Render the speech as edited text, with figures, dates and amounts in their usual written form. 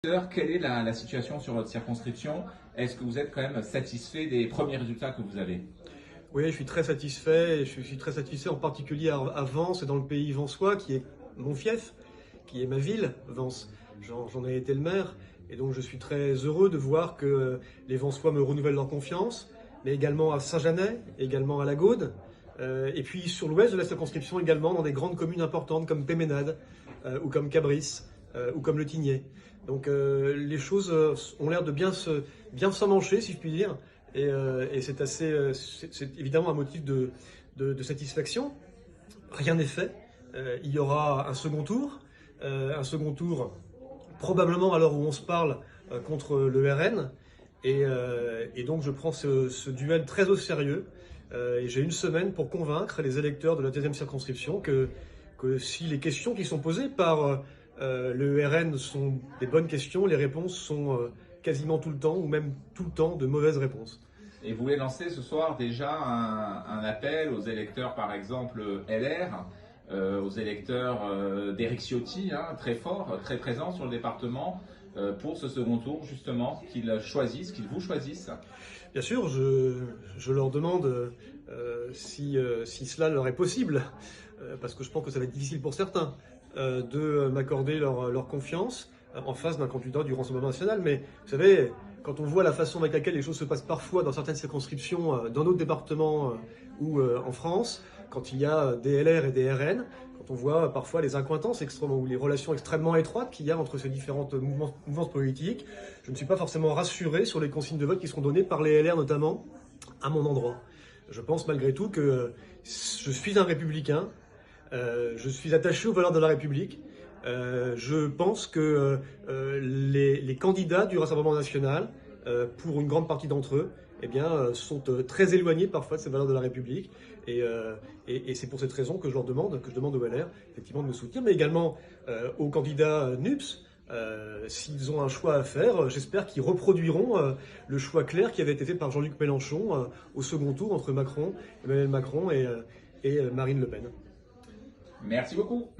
Quelle est la situation sur votre circonscription? Est-ce que vous êtes quand même satisfait des premiers résultats que vous avez? Oui, je suis très satisfait. Et je suis très satisfait en particulier à Vence et dans le pays vensois, qui est mon fief, qui est ma ville, Vence. J'en ai été le maire. Et donc je suis très heureux de voir que les Vensois me renouvellent leur confiance, mais également à Saint-Janet, également à La Gaude, et puis sur l'ouest de la circonscription également, dans des grandes communes importantes comme Péménade, ou comme Cabris, ou comme Le Tignet. Donc les choses ont l'air de bien s'emmancher, si je puis dire. Et c'est évidemment un motif de satisfaction. Rien n'est fait. Il y aura un second tour probablement à l'heure où on se parle contre le RN. Et donc je prends ce duel très au sérieux. Et j'ai une semaine pour convaincre les électeurs de la 10e circonscription que si les questions qui sont posées par le RN sont des bonnes questions, les réponses sont quasiment tout le temps, ou même tout le temps, de mauvaises réponses. Et vous voulez lancer ce soir déjà un appel aux électeurs, par exemple LR, aux électeurs d'Éric Ciotti, hein, très fort, très présent sur le département, pour ce second tour, justement, qu'ils vous choisissent. Bien sûr, je leur demande si cela leur est possible, parce que je pense que ça va être difficile pour certains, de m'accorder leur confiance en face d'un candidat du Rassemblement national. Mais vous savez, quand on voit la façon avec laquelle les choses se passent parfois dans certaines circonscriptions, dans notre département ou en France, quand il y a des LR et des RN, quand on voit parfois les accointances ou les relations extrêmement étroites qu'il y a entre ces différentes mouvements politiques, je ne suis pas forcément rassuré sur les consignes de vote qui seront données par les LR notamment à mon endroit. Je pense malgré tout que je suis un républicain, je suis attaché aux valeurs de la République. Je pense que les candidats du Rassemblement national, pour une grande partie d'entre eux, eh bien, sont très éloignés parfois de ces valeurs de la République. Et c'est pour cette raison que je demande aux LR effectivement de me soutenir, mais également aux candidats NUPS. S'ils ont un choix à faire, j'espère qu'ils reproduiront le choix clair qui avait été fait par Jean-Luc Mélenchon au second tour entre Emmanuel Macron et Marine Le Pen. Merci beaucoup.